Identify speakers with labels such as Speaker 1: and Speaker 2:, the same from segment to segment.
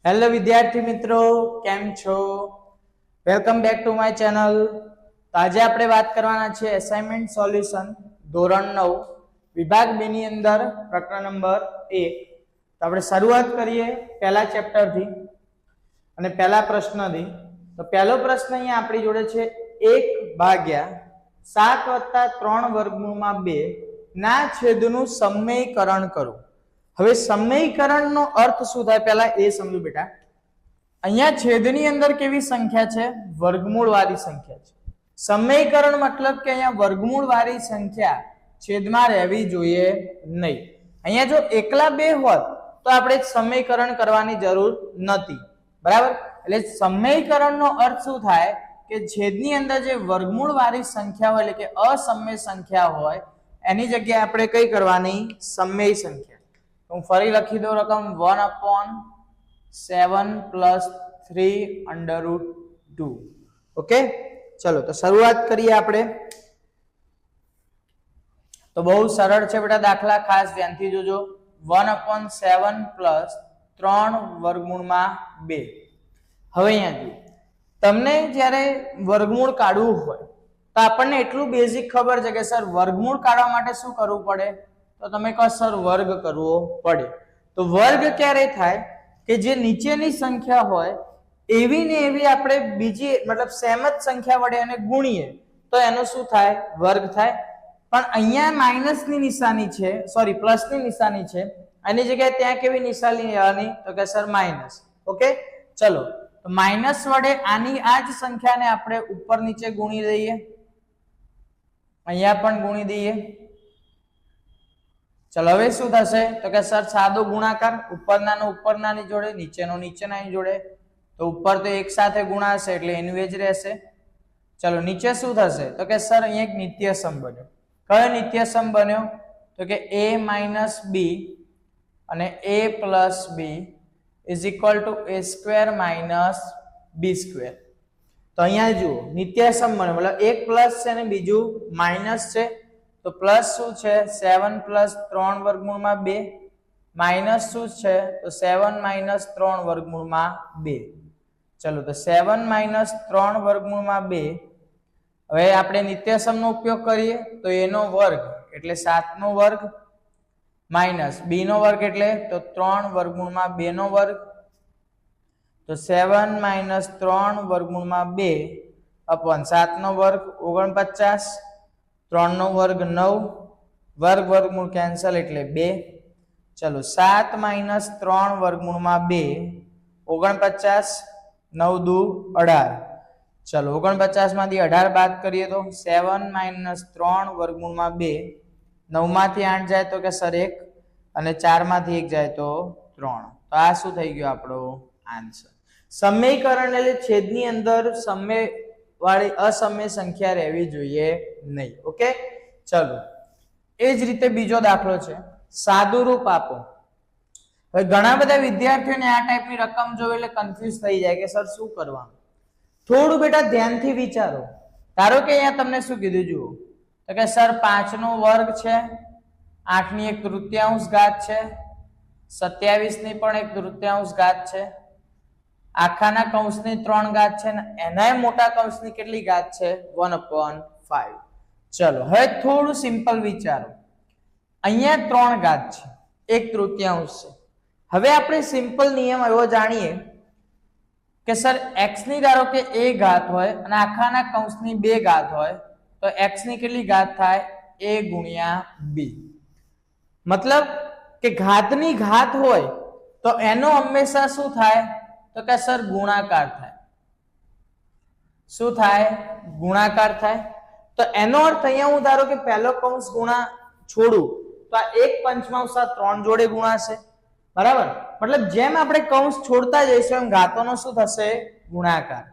Speaker 1: Hello વિદ્યાર્થી મિત્રો, કેમ છો? Welcome back to my channel. તો આજે આપણે વાત કરવાના છે એસાઇનમેન્ટ સોલ્યુશન ધોરણ 9 વિભાગ 2 ની અંદર પ્રકરણ નંબર 1. તો આપણે શરૂઆત કરીએ પહેલા ચેપ્ટરથી અને પહેલા પ્રશ્નથી. તો પહેલો પ્રશ્ન અહીંયા આપણી જોડે છે 1/7+3² ના છેદનું સમયકરણ કરો. હવે સમયકરણનો અર્થ શું થાય પહેલા એ સમજો બેટા. અહીંયા છેદની અંદર કેવી સંખ્યા છે? વર્ગમૂળ વાળી સંખ્યા છે. સમયકરણ મતલબ કે અહીંયા વર્ગમૂળ વાળી સંખ્યા છેદમાં રહેવી જોઈએ નહીં. અહીંયા જો એકલા બે હોત તો આપણે સમયકરણ કરવાની જરૂર નથી, બરાબર? એટલે સમયકરણનો અર્થ શું થાય કે છેદની અંદર જે વર્ગમૂળ વાળી સંખ્યા હોય એટલે કે અસમય સંખ્યા હોય એની જગ્યાએ આપણે કઈ કરવાની? સમય સંખ્યા. હું ફરી લખી દઉં રકમ 1/7+3√2. ઓકે, ચલો તો શરૂઆત કરીએ આપણે. તો બહુ સરળ છે બેટા દાખલા, ખાસ ધ્યાનથી જોજો. 1/7+3√2. હવે અહીંયા જો તમને જ્યારે વર્ગમૂળ કાઢવું હોય તો આપણને એટલું બેઝિક ખબર છે કે સર વર્ગમૂળ કાઢવા માટે શું કરવું પડે? તો તમે કહો સર વર્ગ કરવો પડે. તો વર્ગ ક્યારે થાય કે જે નીચેની સંખ્યા હોય એવી ને એવી આપણે બીજી મતલબ સેમ જ સંખ્યા વડે એને ગુણીએ તો એનો શું થાય? વર્ગ થાય. પણ અહીંયા માઇનસની નિશાની છે, સોરી પ્લસની નિશાની છે, એની જગ્યાએ ત્યાં કેવી નિશાની લેવાની? તો કે સર માઇનસ. ઓકે, ચલો તો માઇનસ વડે આની આ જ સંખ્યાને આપણે ઉપર નીચે ગુણી દઈએ, અહીંયા પણ ગુણી દઈએ. ચલો હવે શું થશે? તો કે સર સાદો ગુણાકાર, ઉપરનાનો ઉપરનાની જોડે, નીચેનો નીચેનાની જોડે. તો ઉપર તો એક સાથે ગુણાશે એટલે એનું એ જ રહેશે. ચલો નીચે શું થશે? તો કે સર અહીંયા એક નિત્યસમ બન્યો. કયો નિત્યસમ બન્યો? તો કે a - b અને a + b = a² - b². તો અહીંયા જુઓ નિત્યસમ બન્યો, મતલબ એક પ્લસ છે અને બીજું માઇનસ છે. તો પ્લસ શું છે? 7+3√2. માઇનસ શું છે? તો 7-3√2. ચલો તો 7-3√2. હવે આપણે નિત્યસમનો ઉપયોગ કરીએ તો એનો વર્ગ એટલે 7નો વર્ગ માઇનસ b નો વર્ગ એટલે તો 3√2 નો વર્ગ. તો 7-3√2 / 7 નો વર્ગ 49, 3 નો વર્ગ 9, વર્ગ વર્ગમૂળ કેન્સલ એટલે 2. ચલો 7-3√2 49, 9 દુ 18. ચલો 49 માંથી 18 બાદ કરીએ તો 7-3√2 9 માંથી 8 જાય તો કે સર 1 અને 4 માંથી 1 જાય તો 3. તો આ શું થઈ ગયો આપણો આન્સર? સમયકરણ એટલે છેદની અંદર સમય વાળી અસમય સંખ્યા રહેવી જોઈએ નહીં. ઓકે, ચલો એ જ રીતે બીજો દાખલો છે, સાદુરૂપ આપો. હવે ઘણા બધા વિદ્યાર્થીઓને આ ટાઈપની રકમ જોવે એટલે કન્ફ્યુઝ થઈ જાય કે સર શું કરવાનું. થોડું બેટા ધ્યાનથી વિચારો. ધારો કે અહીંયા તમને શું કીધું જુઓ, તો કે સર 5 નો વર્ગ છે, 8 ની 1/3 ઘાત છે, 27 ની પણ 1/3 ઘાત છે, આખાના કૌંસની 3 ઘાત છે, એનાય મોટા કૌંસની કેટલી ઘાત છે? 1/5. ચલો હવે થોડું સિમ્પલ વિચારો. અહીંયા 3 ઘાત છે, 1/3 છે. હવે આપણે સિમ્પલ નિયમ એવો જાણીએ કે સર x ની ધારો કે a ઘાત હોય અને આખાના કૌંસની 2 ઘાત હોય તો x ની કેટલી ઘાત થાય? a × b. મતલબ કે ઘાતની ઘાત હોય તો એનો હંમેશા શું થાય? તો કે સર ગુણાકાર થાય. શું થાય? ગુણાકાર થાય. તો એનો અર્થ અહીંયા હું ધારો કે પહેલો કૌંસ ગુણા છોડું તો આ 1/5 3 જોડે ગુણાશે, બરાબર? મતલબ જેમ આપણે કૌંસ છોડતા જઈશું એમ ઘાતોનો શું થશે? ગુણાકાર.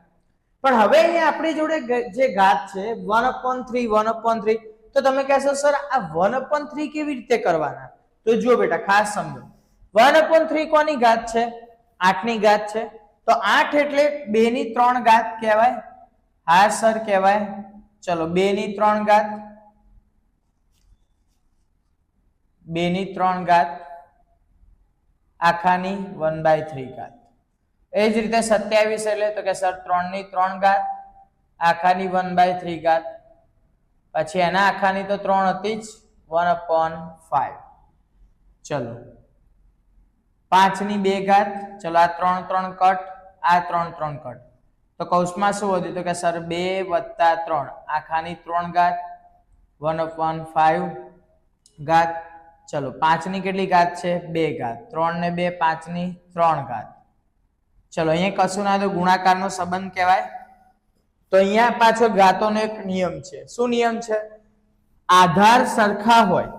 Speaker 1: પણ હવે અહીંયા આપણી જોડે જે ઘાત છે 1/3 1/3, તો તમે કહેશો સર આ 1/3 કેવી રીતે કરવાના? તો જુઓ બેટા ખાસ સમજો. 1/3 કોની ઘાત છે? 8 ની ઘાત છે. તો 8 એટલે 2 ની 3 ઘાત કહેવાય. હા સર કહેવાય. ચલો 2 ની 3 ઘાત, 2 ની 3 ઘાત આખાની 1/3 ઘાત. એ જ રીતે 27 એટલે તો કે સર 3 ની 3 ઘાત આખાની 1/3 ઘાત, પછી એના આખાની તો 3 હતી જ 1/5. ચલો 5 ની 2 ઘાત, ચલો આ 3 3 કટ, આ 3 3 કટ, તો કૌંસમાં શું વધ્યું તો કે સર 2 + 3 આખાની 3 ઘાત 1/5 ઘાત. ચલો 5 ની કેટલી ઘાત છે 2 ઘાત, 3 ને 2 5 ની 3 ઘાત. ચલો અહીંયા કશું ના તો ગુણાકારનો સંબંધ કહેવાય. તો અહીંયા પાછો ઘાતોનો એક નિયમ છે. શું નિયમ છે? આધાર સરખા હોય,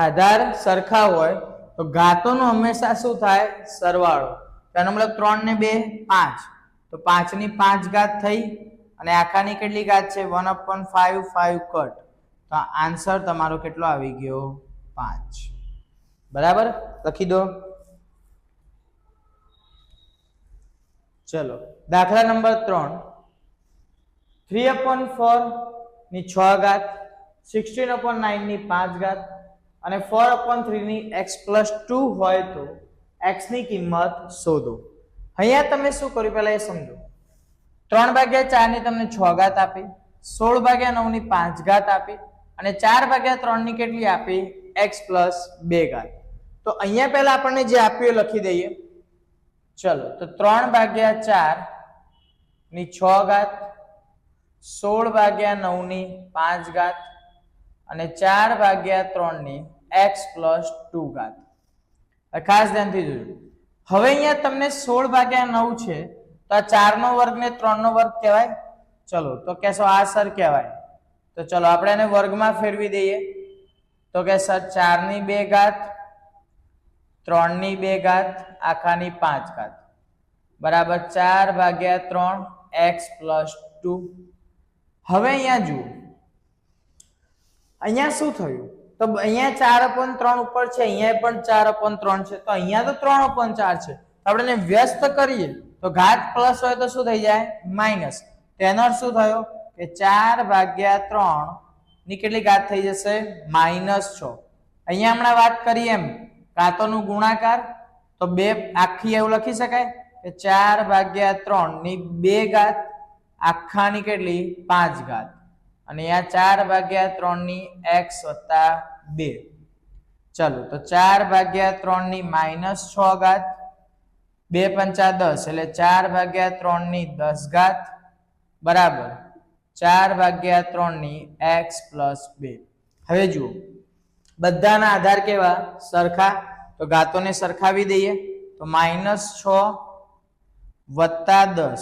Speaker 1: આધાર સરખા હોય તો ઘાતોનો હંમેશા શું થાય સરવાળો. તેનો મતલબ 3 ને 2 5, તો 5 ની 5 ઘાત થઈ અને આખાની કેટલી ઘાત છે 1/5 5 કટ, તો આન્સર તમારો કેટલો આવી ગયો 5. બરાબર, લખી દો. ચલો દાખલા નંબર 3, 3/4 ની 6 ઘાત, 16/9 ની 5 ઘાત અને 4/3 ની x+2 હોય તો x ની કિંમત શોધો. અહીંયા તમે શું કર્યું પહેલા એ સમજો. 3/4 ની તમને 6 ઘાત આપી, 16/9 ની 5 ઘાત આપી અને 4/3 ની કેટલી આપી x+2 ઘાત. તો અહીંયા પહેલા આપણને જે આપ્યું એ લખી દઈએ. ચલો તો 3/4 ની 6 ઘાત, 16/9 ની 5 ઘાત અને 4/3 ની x+2 ઘાત. ખાસ ધ્યાનથી જોજો. હવે અહીંયા તમને 16/9 છે તો આ 4 નો વર્ગ ને 3 નો વર્ગ કહેવાય. ચલો તો કહેશો આ સર કહેવાય, તો ચલો આપણે એને વર્ગમાં ફેરવી દઈએ. તો કે સર 4 ની 2 ઘાત, 3 ની 2 ઘાત આખાની 5 ઘાત બરાબર 4/3 x+2. હવે અહીંયા જુઓ, અહીંયા શું થયું તો અહીંયા 4/3 ઉપર છે, અહીંયા પણ 4/3 છે, તો અહીંયા તો 3/4 છે. આપણે એને વ્યસ્ત કરીએ તો ઘાત પ્લસ હોય તો શું થઈ જાય માઇનસ. તેનો અર્થ શું થયો કે 4/3 ની કેટલી ઘાત થઈ જશે -6. અહીંયા હમણાં વાત કરી એમ ઘાતોનું ગુણાકાર, તો 2 આખી એવું લખી શકાય કે 4/3 ની 2 ઘાત આખાની કેટલી 5 ઘાત અને અહીંયા 4/3 ની x+2. ચલો તો 4/3 ની -6 ઘાત, 2 × 5 = 10 એટલે 4/3 ની 10 ઘાત બરાબર 4/3 ની x+2. હવે જુઓ બધાના આધાર કેવા સરખા, તો ઘાતોને સરખાવી દઈએ. તો -6 + 10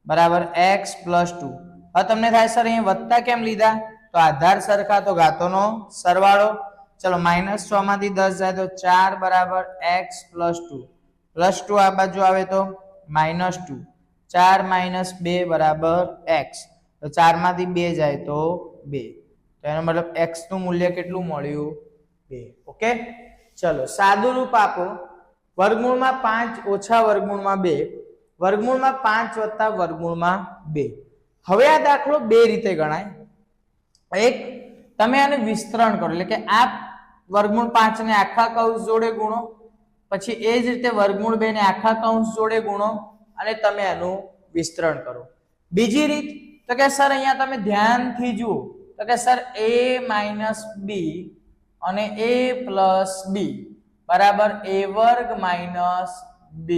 Speaker 1: બરાબર x+2. હવે તમને થાય સર અહીંયા વત્તા કેમ લીધા, તો આધાર સરખા તો ઘાતોનો સરવાળો. ચલો -6 માંથી 10 જાય તો 4 બરાબર x+2 +2 આ બાજુ આવે તો -2, 4 - 2 બરાબર x, તો 4 માંથી 2 જાય તો 2, તો એનો મતલબ x નું મૂલ્ય કેટલું મળ્યું 2. ઓકે, ચલો સાદું રૂપ આપો. વર્ગમૂળમાં 5 ઓછા વર્ગમૂળમાં 2 વર્ગમૂળમાં 5 વત્તા વર્ગમૂળમાં 2. હવે આ દાખલો બે રીતે ગણાય. એક, તમે આને વિસ્તરણ કરો એટલે કે આ વર્ગમૂળ 5 ને આખા કૌંસ જોડે ગુણો, પછી એ જ રીતે વર્ગમૂળ 2 ને આખા કૌંસ જોડે ગુણો અને તમે આનું વિસ્તરણ કરો. બીજી રીત તો કે સર અહીંયા તમે ધ્યાનથી જુઓ તો કે સર a - b અને a + b બરાબર a² - b².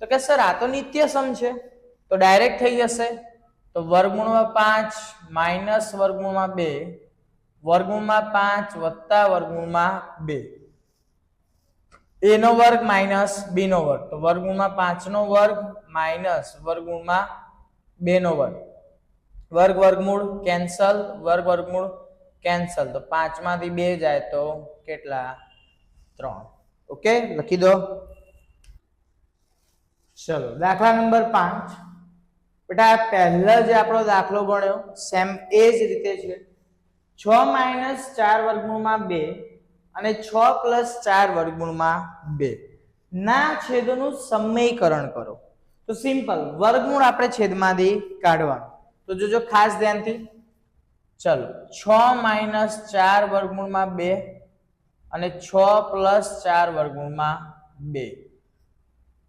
Speaker 1: તો કે સર આ તો નિત્યસમ છે, તો ડાયરેક્ટ થઈ જશે. તો વર્ગમૂળમાં 5 માઇનસ વર્ગમૂળમાં 2 વર્ગમૂળમાં 5 વત્તા વર્ગમૂળમાં 2 a નો વર્ગ માઇનસ b નો વર્ગ, તો વર્ગમૂળમાં 5 નો વર્ગ માઇનસ વર્ગમૂળમાં 2 નો વર્ગ, વર્ગ વર્ગમૂળ કેન્સલ, વર્ગ વર્ગમૂળ કેન્સલ, તો 5 માંથી 2 જાય તો કેટલા 3. ઓકે, લખી દો. ચલો દાખલા નંબર 5. બેટા પહેલા જે આપણો દાખલો ગણ્યો સેમ એ જ રીતે છે. 6 - 4 વર્ગમૂળમાં 2 અને 6 + 4 વર્ગમૂળમાં 2 ના છેદનું સમયકરણ કરો. તો સિમ્પલ વર્ગમૂળ આપણે છેદમાંથી કાઢવાનું. તો જોજો ખાસ ધ્યાનથી. ચલો 6 - 4 વર્ગમૂળમાં 2 અને 6 + 4 વર્ગમૂળમાં 2.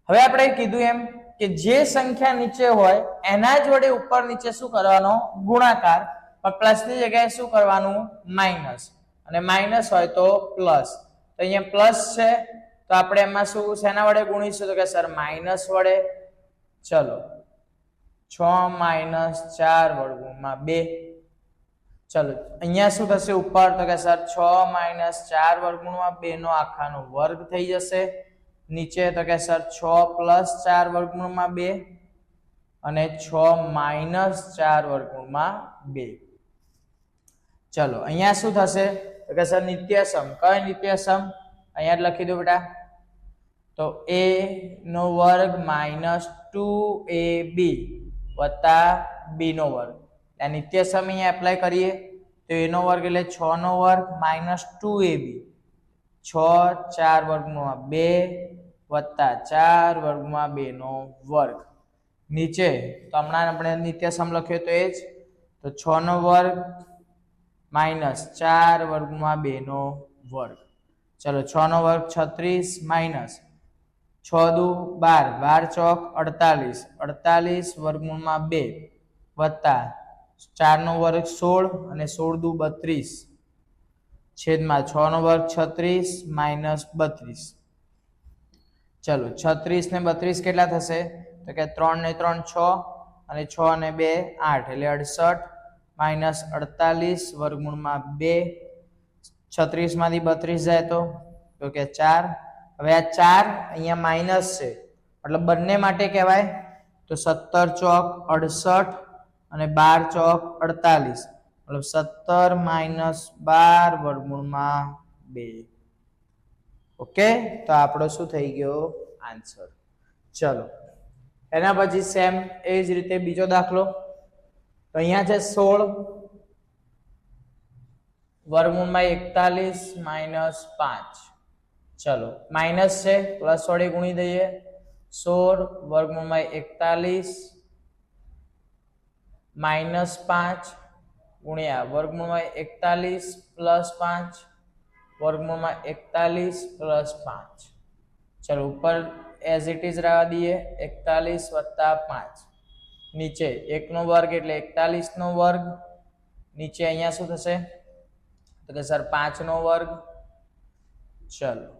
Speaker 1: હવે આપણે કીધું એમ કે જે સંખ્યા નીચે હોય એના જ વડે ઉપર નીચે શું કરવાનો ગુણાકાર, પણ પ્લસ ની જગ્યાએ શું કરવાનું માઇનસ, અને માઇનસ હોય તો પ્લસ. તો અહીંયા પ્લસ છે તો આપણે એમાં શું શેના વડે ગુણીશું તો કે સર માઇનસ વડે. ચલો 6 માઇનસ 4 વર્ગમૂળમાં 2. ચલો અહીંયા શું થશે ઉપર તો કે સર 6 માઇનસ 4 વર્ગમૂળમાં 2 નો આખાનો વર્ગ થઈ જશે. નીચે તો કે સર 6 પ્લસ 4 વર્ગમૂળમાં 2 અને 6 માઇનસ 4 વર્ગમૂળમાં 2. ચલો અહીંયા શું થશે તો કે સર નિત્યસમ. કયો નિત્યસમ? અહીંયા લખી દો બેટા. તો a નો વર્ગ માઇનસ 2ab વત્તા b નો વર્ગ. આ નિત્યસમ અહીંયા એપ્લાય કરીએ તો a નો વર્ગ એટલે 6 નો વર્ગ માઇનસ 2ab, 6 4 વર્ગમૂળમાં 2 વત્તા 4 વર્ગમાં 2 નો વર્ગ. નીચે તો હમણાં આપણે નિત્યસમ લખ્યો તો એ જ, તો 6 નો વર્ગ માઇનસ 4 વર્ગમાં 2 નો વર્ગ. ચલો 6 નો વર્ગ 36 માઇનસ 6 દુ 12, 12 ચોક 48, 48 વર્ગમૂળમાં 2 વત્તા 4 નો વર્ગ 16 અને 16 દુ 32 છેદમાં 6 નો વર્ગ 36 માઇનસ 32. ચલો 36 ને 32 કેટલા થશે તો કે 3 ને 3 6 અને 6 ને 2 8 એટલે 68 માઇનસ 48 વર્ગમૂળમાં 2. 36 માંથી 32 જાય તો કે 4. હવે આ 4 અહીંયા માઇનસ છે મતલબ બંને માટે કહેવાય તો 17 ચોક 68 અને 12 ચોક 48 મતલબ 17 માઇનસ 12 વર્ગમૂળમાં 2. ઓકે, તો આપણો શું થઈ ગયો આન્સર. ચલો એના પછી સેમ એ જ રીતે બીજો દાખલો. તો અહીંયા છે 16 વર્ગમૂળમાં 41 માઇનસ 5. ચલો માઇનસ છે પ્લસ વડે ગુણી દઈએ. 16 વર્ગમૂળમાં 41 માઇનસ 5 ગુણ્યા વર્ગમૂળમાં 41 પ્લસ 5 વર્ગમૂળમાં 41 પ્લસ 5. ચલો ઉપર એઝ ઇટ ઇઝ રહેવા દઈએ 41 વત્તા 5. નીચે 1 નો વર્ગ એટલે 41 નો વર્ગ. નીચે અહીંયા શું થશે તો કે સર 5 નો વર્ગ. ચલો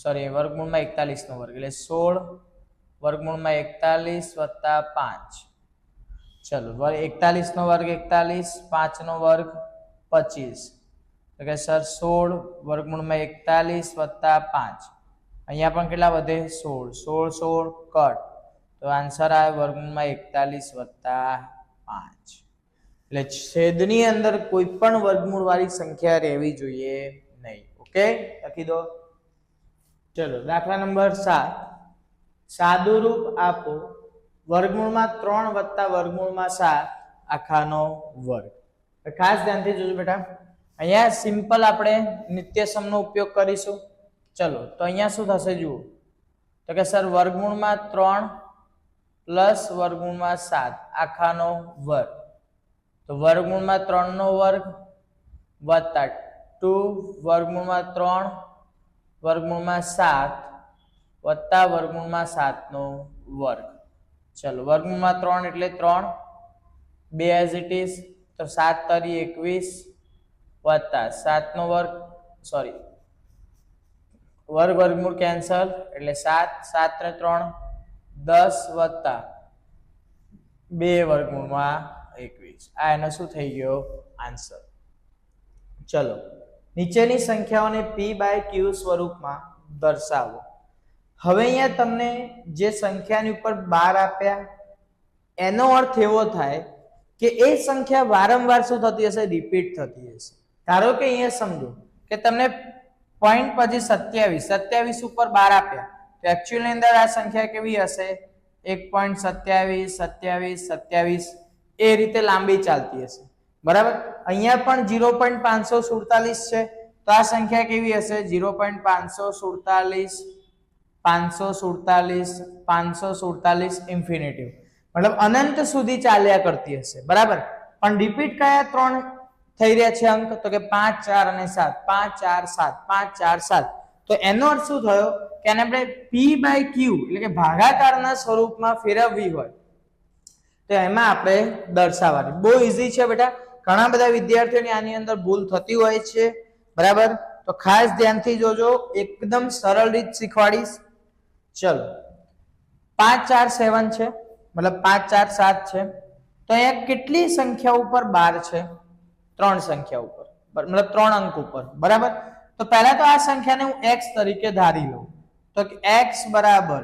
Speaker 1: સોરી વર્ગમૂળમાં 41 નો વર્ગ એટલે 16 વર્ગમૂળમાં 41 વત્તા 5. ચલો 41 નો વર્ગ 41, 5 નો વર્ગ 25 તો કે સર 16 વર્ગમૂળમાં 41 વત્તા 5. અહીંયા પણ કેટલા વધે 16, 16 16 કટ તો આન્સર આવે વર્ગમૂળમાં 41 વત્તા 5. એટલે છેદની અંદર કોઈ પણ વર્ગમૂળ વાળી સંખ્યા રહેવી જોઈએ નહીં. ઓકે, લખી દો. ચલો દાખલા નંબર 7. સાદુરૂપ આપો વર્ગમૂળમાં 3 વત્તા વર્ગમૂળમાં 7 આખાનો વર્ગ. ખાસ ધ્યાનથી જોજો બેટા. અહીંયા સિમ્પલ આપણે નિત્યસમનો ઉપયોગ કરીશું. ચલો તો અહીંયા શું થશે જુઓ તો કે સર વર્ગમૂળમાં 3 પ્લસ વર્ગમૂળમાં 7 આખાનો વર્ગ. તો વર્ગમૂળમાં 3 નો વર્ગ વત્તા 2 વર્ગમૂળમાં 3 વર્ગમૂળમાં 7 વત્તા વર્ગમૂળમાં 7 નો વર્ગ. ચલો વર્ગમૂળમાં 3 એટલે 3, 2 એઝ ઇટ ઇઝ તો 7 તરી 21 વત્તા 7 નો વર્ગ સોરી વર્ગ વર્ગમૂળ કેન્સલ એટલે 7, 7 ને 3 10 વત્તા 2 વર્ગમૂળમાં 21. આ એનો શું થઈ ગયો આન્સર. ચલો નીચેની સંખ્યાઓને p/q સ્વરૂપમાં દર્શાવો. હવે અહીંયા તમને જે સંખ્યાની ઉપર 12 આપ્યા એનો અર્થ એવો થાય કે એ સંખ્યા વારંવાર શું થતી હશે રિપીટ થતી હશે. ધારો કે અહીંયા સમજો કે તમને પોઈન્ટ પછી 27 ઉપર 12 આપ્યા તો એકચ્યુઅલી અંદર આ સંખ્યા કેવી હશે 1.27 27 27 એ રીતે લાંબી ચાલતી હશે. બરાબર. અહીંયા પણ 0.547 છે તો આ સંખ્યા કેવી હશે 0.547 547 547 ઇન્ફિનિટિવ મતલબ અનંત સુધી ચાલ્યા કરતી હશે. બરાબર. પણ રિપીટ કયા 3 થઈ રહ્યા છે અંક તો કે 5 4 અને 7 5 4 7 5 4 7. તો એનો અર્થ શું થયો કે કે આને આપણે p/q એટલે કે ભાગાકારના સ્વરૂપમાં ફેરવવી હોય તો એમાં આપણે દર્શાવવાની. બહુ ઈઝી છે બેટા. ઘણા બધા વિદ્યાર્થીઓની આની અંદર ભૂલ થતી હોય છે, બરાબર? તો ખાસ ધ્યાનથી જોજો, એકદમ સરળ રીત શીખવાડીશ. ચલો 5 4 7 છે, મતલબ 5 4 7 છે. તો અહીંયા કેટલી સંખ્યા ઉપર 12 છે? 3 સંખ્યા ઉપર, મતલબ 3 અંક ઉપર, બરાબર? તો પહેલા તો આ સંખ્યાને હું x તરીકે ધારી લઉં. તો x બરાબર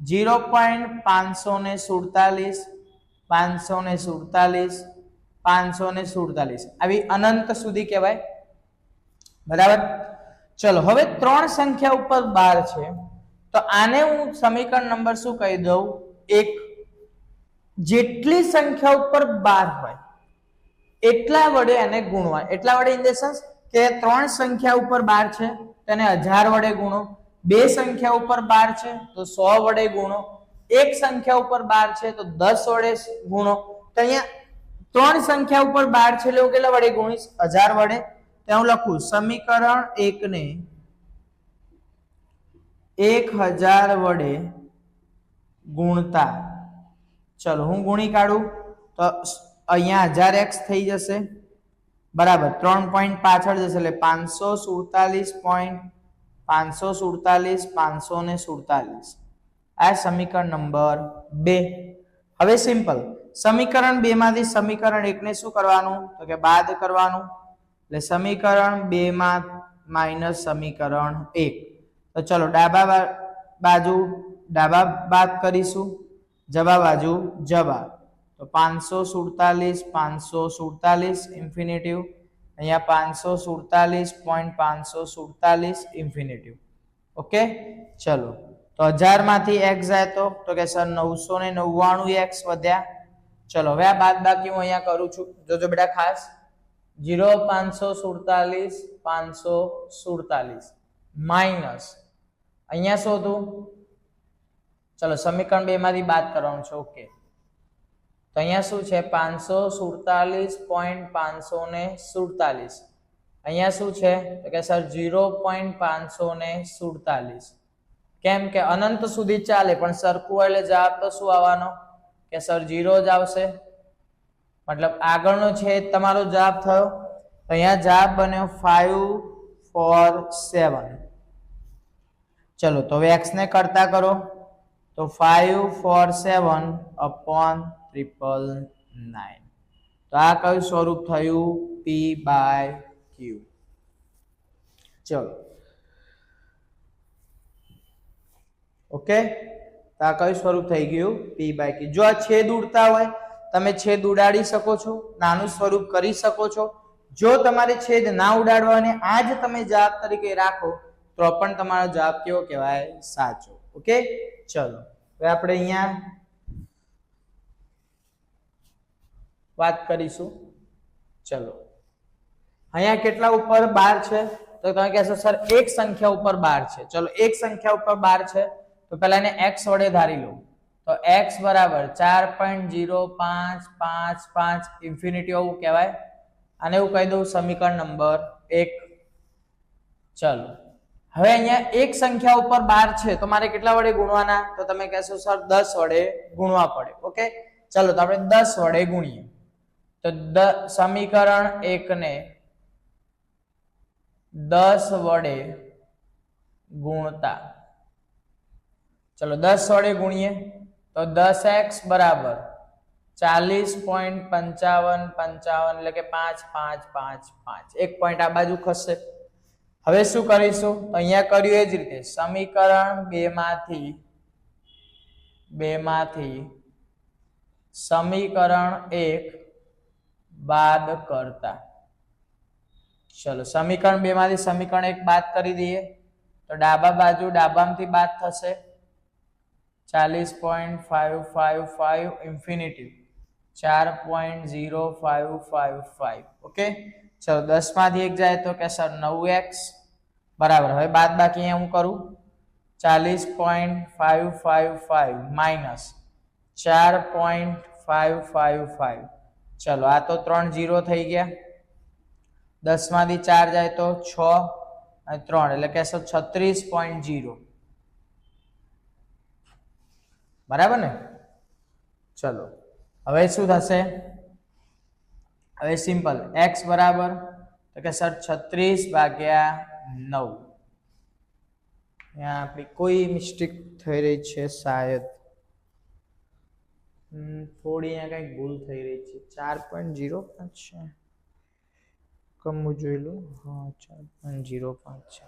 Speaker 1: 0.547 547 547 આવી અનંત સુધી કહેવાય, બરાબર? ચલો હવે 3 સંખ્યા ઉપર 12 છે, તો આને હું સમીકરણ નંબર શું કહી દઉં? 1. જેટલી સંખ્યા ઉપર 12 હોય એટલા વડે એને ગુણવા. એટલા વડે ઇન ધ સેન્સ કે 3 સંખ્યા ઉપર 12 છે તેને 1000 વડે ગુણો, 2 સંખ્યા ઉપર 12 છે તો 100 વડે ગુણો, 1 સંખ્યા ઉપર 12 છે તો 10 વડે ગુણો. તો અહીંયા 3 સંખ્યા ઉપર 12 છે એટલે હું કેટલા વડે ગુણીશ? 1000 વડે. તો હું લખું સમીકરણ 1 ને 1000 વડે ગુણતા. ચલો હું ગુણી કાઢું તો અહીંયા 1000x થઈ જશે, બરાબર? 3 પોઈન્ટ પાછળ જશે એટલે 547 આ સમીકરણ નંબર 2. હવે સિમ્પલ સમીકરણ 2 માંથી સમીકરણ 1 ને શું કરવાનું? તો કે બાદ કરવાનું. એટલે સમીકરણ 2 માં માઈનસ સમીકરણ 1. તો ચલો ડાબા બાજુ ડાબા બાદ કરીશું, જબા બાજુ જબા. તો 547 ઇન્ફિનિટિવ, અહીંયા 547.547 ઇન્ફિનિટિવ. ઓકે, ચલો તો 1000 માંથી x જાય તો કે સર 999x વધ્યા. ચલો હવે આ બાદ બાકી હું અહીંયા કરું છું, જોજો બેટા ખાસ. 547 માઈનસ અહીંયા શોધું. ચલો સમીકરણ 2 માંથી બાદ કરવાનું છે. ઓકે, તો અહીંયા શું છે? 547.547. અહીંયા શું છે? તો કે સર 0.547. કેમ કે અનંત સુધી ચાલે પણ સરખું હોય એટલે જવાબ તો શું આવવાનો? કે સર 0 જ આવશે. મતલબ આગળનો છે તમારો જવાબ થયો. તો અહીંયા જવાબ બન્યો 547. ચલો તો હવે x ને કરતા કરો તો 547/999. તો આ કયું સ્વરૂપ થયું? p/q. ચલો ઓકે, તો આ કયું સ્વરૂપ થઈ ગયું? p/q. જો આ છેદ ઉડતા હોય તમે છેદ ઉડાડી શકો છો, નાનું સ્વરૂપ કરી શકો છો. જો તમારે છેદ ના ઉડાડવા અને આ જ તમે જવાબ તરીકે રાખો તો પણ તમારો જવાબ કેવો કહેવાય? સાચો. ઓકે, ચલો હવે આપણે અહીંયા વાત કરીશું. ચલો અહીંયા કેટલા ઉપર 12 છે? તો તમે કહેશો સર એક સંખ્યા ઉપર 12 છે. ચલો એક સંખ્યા ઉપર 12 છે તો પહેલા એને x વડે ધારી લો. તો x બરાબર 4.0555 ઇન્ફિનિટી એવું કહેવાય. આને એવું કહી દઉં સમીકરણ નંબર 1. ચલો હવે અહીંયા એક સંખ્યા ઉપર 12 છે તો મારે કેટલા વડે ગુણવાના? તો તમે કહેશો સર 10 વડે ગુણવા પડે. ઓકે, ચલો તો આપણે 10 વડે ગુણીએ. તો સમીકરણ 1 ને 10 વડે ગુણતા. ચલો 10 વડે ગુણીએ તો 10x બરાબર 40.5555 એટલે કે 5555. એક પોઈન્ટ આ બાજુ ખસશે. હવે શું કરીશું? અહીંયા કર્યું એ જ રીતે સમીકરણ 2 માંથી સમીકરણ 1 બાદ કરતા. ચલો સમીકરણ 2 માંથી સમીકરણ 1 બાદ કરી દઈએ તો ડાબા બાજુ ડાબામાંથી બાદ થશે 40.555 ઇન્ફિનિટી 4.0555. ઓકે, ચલો 10 માંથી 1 જાય તો કે સર 9x બરાબર. હવે બાદ બાકી અહીંયા હું કરું 40.555 માઇનસ 4.555. ચલો આ તો 3 0 થઈ ગયા. 10 માંથી 4 જાય તો 6 અને 3 એટલે કે 36.0. બરાબર ને? ચલો હવે શું થશે? હવે સિમ્પલ x બરાબર તો કે સર 36/9. यहाँ આપણી કોઈ મિસ્ટેક થઈ રહી છે શાયદ, થોડી અહીંયા કંઈક ભૂલ થઈ રહી છે. 4.05 છે, કમું જોઈ લો. હા 4.05 છે.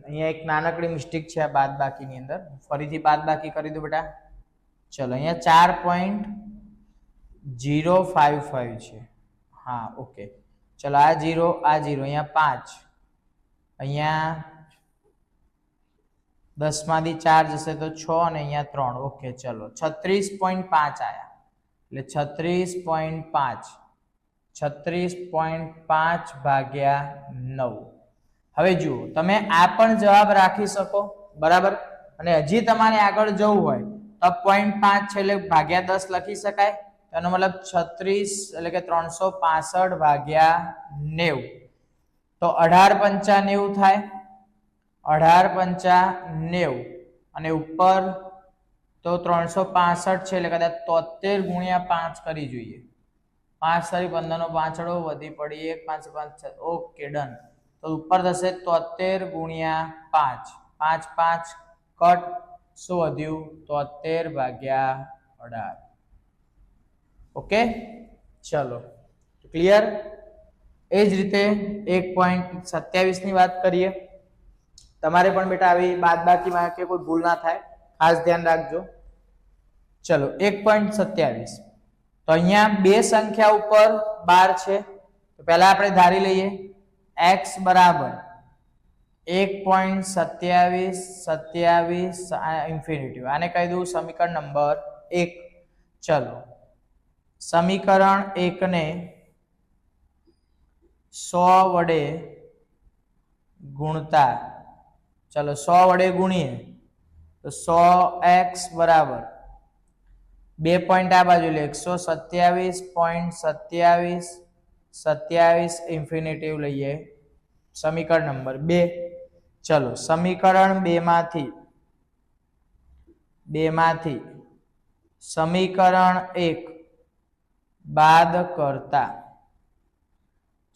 Speaker 1: અહીંયા એક નાનકડી મિસ્ટેક છે આ બાદબાકીની અંદર. ફરીથી બાદબાકી કરી દો બેટા. ચલો અહીંયા 4.055 છે. હા ઓકે, ચલો આ 0 આ 0, અહીંયા 5, અહીંયા 10 માંથી 4 જશે તો 6 અને અહીંયા 3. ઓકે ચલો 36.5 આયા, એટલે 36.5/9. હવે જુઓ તમે આ પણ જવાબ રાખી શકો, બરાબર, અને હજી તમારે આગળ જવું હોય તો 0.5 છે એટલે ભાગ્યા 10 લખી શકાય. એનો મતલબ 36 એટલે કે 365/90, તો 18×5 = 90 થાય. 18×5 અને ઉપર તો 365 છે એટલે કદાચ 73×5 કરી જોઈએ. 5 × 15 નો 5 વધી પડી 1 5 5. Okay done. તો ઉપર થશે 73×5, 5 5 કટ, શું વધ્યું? 73/18. ઓકે ચલો ક્લિયર. એ જ રીતે 1.27 ની વાત કરીએ. તમારે પણ બેટા આવી બાદબાકીમાં કે કોઈ ભૂલ ના થાય, ખાસ ધ્યાન રાખજો. ચલો 1.27, તો અહીંયા બે સંખ્યા ઉપર 12 છે, તો પહેલા આપણે ધારી લઈએ x બરાબર 1.2727 ઇન્ફિનિટી. આને કહી દઉં સમીકરણ નંબર 1. ચલો સમીકરણ 1 ને 100 વડે ગુણતા, ચલો 100 વડે ગુણીએ તો 100x બરાબર 2 પોઈન્ટ આ બાજુ લે 127.27 ઇન્ફિનિટિવ લઈએ સમીકરણ નંબર 2. ચલો સમીકરણ 2 માંથી સમીકરણ 1 બાદ કરતા,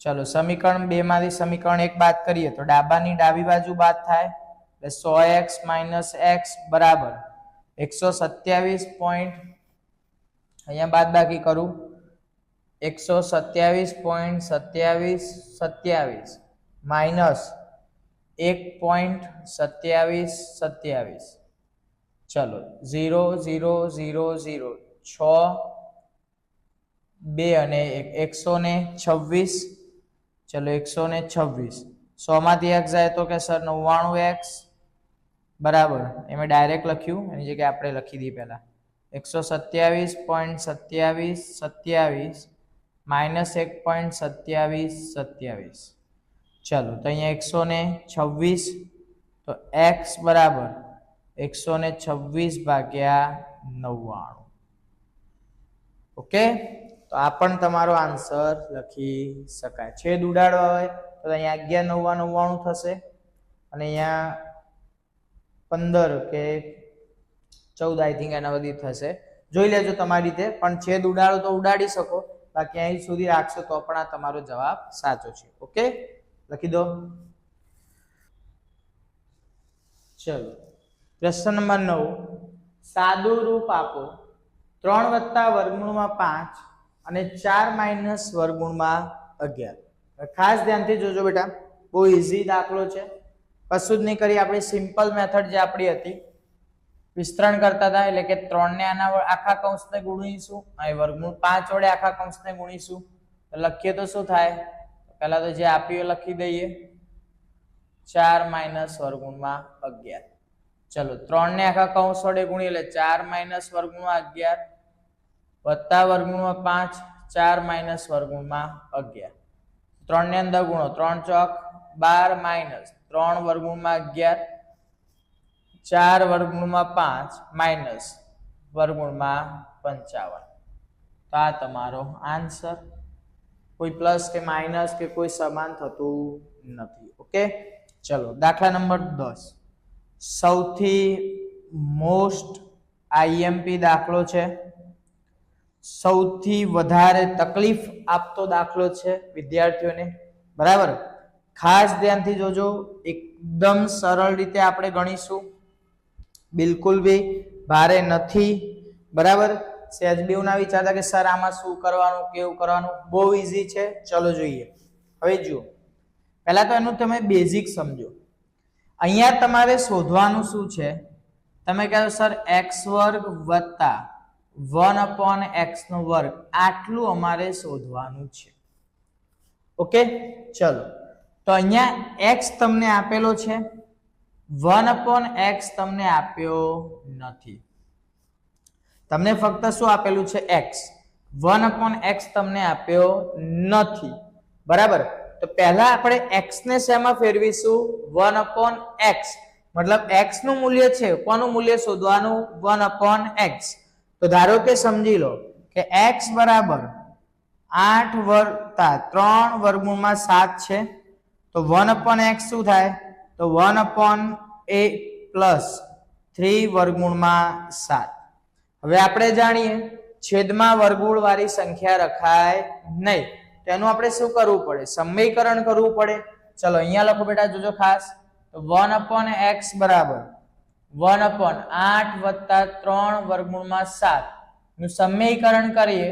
Speaker 1: ચલો સમીકરણ 2 માંથી સમીકરણ 1 બાદ કરીએ તો ડાબાની ડાબી બાજુ બાદ થાય, એટલે 100x - x બરાબર 127. અહીંયા બાદ બાકી કરું 127.2727 માઇનસ 1.2727. ચલો 0 0 0 0 6 2 અને 126. ચલો 126, 100 માંથી x જાય તો કે સર 99x બરાબર, એમાં ડાયરેક્ટ લખ્યું, એની જગ્યાએ આપણે લખી દઈએ પહેલા 127.2727 માઇનસ 1.2727. ચલો તો અહીંયા 126, તો x બરાબર 126/99. ઓકે, તો આ પણ તમારો આન્સર લખી શકાય. છેદ ઉડાડવા હોય તો અહીંયા 11 9 થશે, અને અહીંયા 15 કે 14 આઈ થિંક એના બધી થશે. જોઈ લેજો તમારી રીતે, પણ છેદ ઉડાડો તો ઉડાડી શકો, બાકી અહીં સુધી રાખશો તો પણ આ તમારો જવાબ સાચો છે. ઓકે, લખી દો. ચલો પ્રશ્ન નંબર 9, સાદું રૂપ આપો 3 + √5 અને 4 - √11. ખાસ ધ્યાનથી જોજો બેટા, બહુ ઈઝી દાખલો છે, કશું જ નહીં કરી. આપણી સિમ્પલ મેથડ જે આપણી હતી, વિસ્તરણ કરતા હતા, એટલે કે 3 ને આના આખા કૌંસને ગુણીશું, અહીં √5 વડે આખા કૌંસને ગુણીશું. તો લખીએ તો શું થાય? પહેલા તો જે આપ્યું લખી દઈએ 4 - √11. ચલો 3 ને આખા કૌંસ વડે ગુણીએ એટલે 4 - √11 વત્તા √5 4 - √11. 3 ને અંદર ગુણો, 3 ચોક 12 - 3 √11 4 વર્ગમૂળમાં 5 માઇનસ વર્ગમૂળમાં 55. તો આ તમારો આન્સર. કોઈ પ્લસ કે માઇનસ કે કોઈ સમાન થતું નથી. ઓકે, ચલો દાખલા નંબર 10. સૌથી મોસ્ટ આઈએમપી દાખલો છે, સૌથી વધારે તકલીફ આપતો દાખલો છે વિદ્યાર્થીઓને. બરાબર, ખાસ ધ્યાનથી જોજો. એકદમ સરળ રીતે આપણે ગણીશું, બિલકુલ બી ભારે નથી. બરાબર, સહેજ બી ના વિચારતા કે સર આમાં શું કરવાનું, કેવું કરવાનું. બહુ ઈઝી છે. ચલો જોઈએ. હવે જુઓ, પહેલા તો એનું તમે બેઝિક સમજો. અહીંયા તમારે શોધવાનું શું છે? તમે કહો સર x વર્ગ વત્તા 1/x નો વર્ગ, આટલું અમારે શોધવાનું છે. ઓકે, ચલો. તો અહીંયા x તમને આપેલો છે, 1/x તમને આપ્યો નથી. તમને ફક્ત શું આપેલું છે? x. 1/x તમને આપ્યો નથી. બરાબર, તો પહેલા આપણે x ને શેમાં ફેરવીશું? 1/x. મતલબ x નું મૂલ્ય છે, કોનું મૂલ્ય શોધવાનું? 1/x. તો ધારો કે સમજી લો કે x બરાબર 8 વત્તા 3 વર્ગમૂળમાં 7 છે. તો 1/x શું થાય? તો 1/a પ્લસ 3 વર્ગમૂળમાં 7. હવે આપણે જાણીએ છેદમાં વર્ગમૂળ વાળી સંખ્યા રખાય નહીં. તેનું આપણે શું કરવું પડે? સમીકરણ કરવું પડે. ચલો અહીંયા લખો બેટા, જોજો ખાસ. તો 1/x બરાબર 1/8 વત્તા 3 વર્ગમૂળમાં 7 નું સમીકરણ કરીએ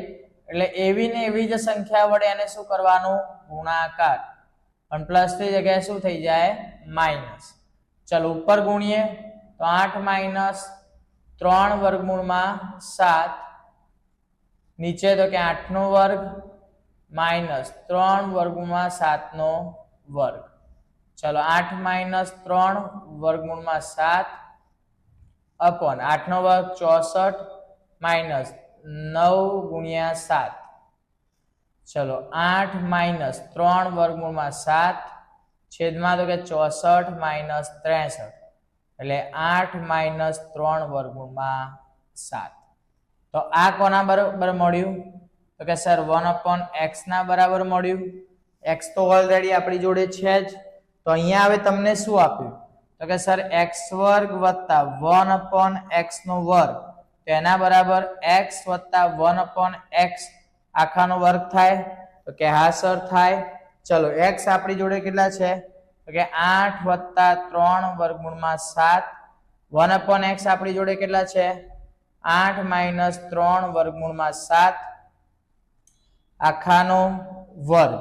Speaker 1: એટલે એવી ને એવી જ સંખ્યા વડે એને શું કરવાનું? ગુણાકાર. પણ પ્લસ ની જગ્યાએ શું થઈ જાય? માઇનસ. ચલો ઉપર ગુણીએ તો 8 માઇનસ 3 વર્ગમૂળમાં 7, નીચે તો કે 8 નો વર્ગ માઇનસ 3 વર્ગમૂળમાં 7 નો વર્ગ. ચલો 8 માઇનસ 3 વર્ગમૂળમાં 7 અપોન 8 નો વર્ગ 64 માઇનસ 9 ગુણ્યા 7. ચલો 8 માઇનસ 3 વર્ગમૂળમાં 7 છેદમાં તો કે 64 માઇનસ 63 એટલે 8 માઇનસ 3 વર્ગમૂળમાં 7. તો આ કોના બરાબર મળ્યું? તો કે સર 1/x ના બરાબર મળ્યું. x તો ઓલરેડી આપણી જોડે છે જ. તો અહીંયા હવે તમને શું આપ્યું? તો કે સર x વર્ગ વત્તા 1/x નો વર્ગ, તો એના બરાબર x વત્તા 1/x આખાનો વર્ગ થાય. તો કે હા સર થાય. ચલો x આપણી જોડે કેટલા છે? તો કે 8 વત્તા 3 વર્ગમૂળમાં 7. 1/x આપણી જોડે કેટલા છે? 8 માઇનસ 3 વર્ગમૂળમાં 7 આખાનો વર્ગ.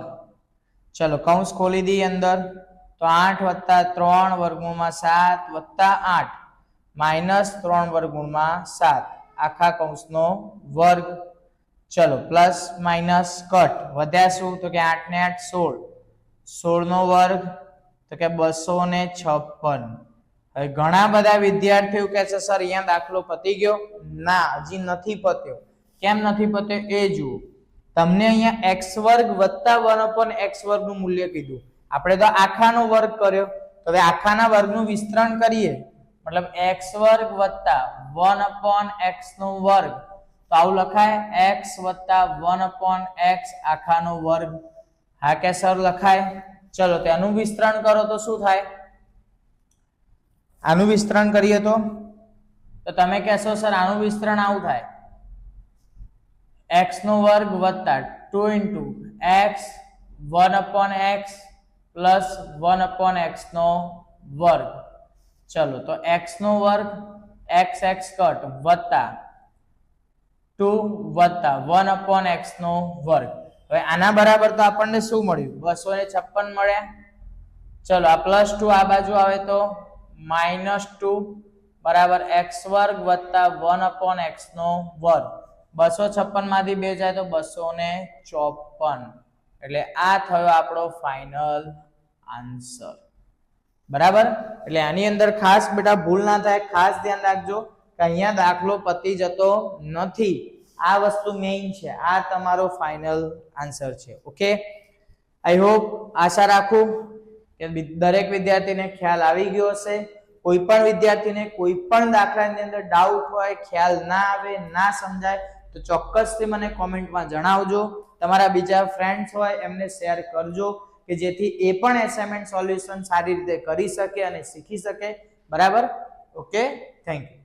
Speaker 1: ચલો કૌંસ ખોલી દી અંદર. તો 8 વત્તા 3 વર્ગમૂળમાં 7 વત્તા 8 માઇનસ 3 વર્ગમૂળમાં 7 આખા કૌંસનો વર્ગ. ચલો પ્લસ માઇનસ કટ. વધ્યા શું? તો કે 8 ને 8 16, 16 નો વર્ગ તો કે 256. હવે ઘણા બધા વિદ્યાર્થીઓ કહે છે સર અહીંયા દાખલો પતી ગયો. ના, હજી નથી પત્યો. કેમ નથી પત્યો એ જુઓ. તમને અહીંયા x વર્ગ વત્તા 1/x વર્ગ નું મૂલ્ય કીધું. આપણે તો આખાનો વર્ગ કર્યો. તો હવે આખાના વર્ગનું વિસ્તરણ કરીએ, મતલબ x વર્ગ વત્તા 1/x નો વર્ગ. તો આવું લખાય x વત્તા 1/x આખાનો વર્ગ. હા કે સર લખાય. ચલો તેનું વિસ્તરણ કરો તો શું થાય? આનું વિસ્તરણ કરીએ તો તમે કહેશો સર આનું વિસ્તરણ આવું થાય, x નો વર્ગ વત્તા 2 x 1/x પ્લસ 1/x નો વર્ગ. ચલો તો x નો વર્ગ x કટ વત્તા 2 વત્તા 1/x નો વર્ગ. હવે આના બરાબર તો આપણને શું મળ્યું? 256 મળ્યા. ચલો આ +2 આ બાજુ આવે તો -2 બરાબર x વર્ગ વત્તા 1/x નો વર્ગ. 256 માંથી 2 જાય તો 254. એટલે આ થયો આપણો ફાઇનલ આન્સર. બરાબર, એટલે આની અંદર ખાસ બેટા ભૂલ ના થાય, ખાસ ધ્યાન રાખજો કે અહીંયા દાખલો પતી જતો નથી. આ વસ્તુ મેઇન છે. આ તમારો ફાઇનલ આન્સર છે. ઓકે, આઈ હોપ, આશા રાખું કે દરેક વિદ્યાર્થીને ખ્યાલ આવી ગયો હશે. કોઈ પણ વિદ્યાર્થીને કોઈ પણ દાખલાની અંદર ડાઉટ હોય, ખ્યાલ ના આવે, ના સમજાય તો ચોક્કસથી મને કોમેન્ટમાં જણાવજો. તમારા બીજા ફ્રેન્ડ્સ હોય એમને શેર કરજો કે જેથી એ પણ એસાઇનમેન્ટ સોલ્યુશન સારી રીતે કરી શકે અને શીખી શકે. બરાબર? Okay, thank you.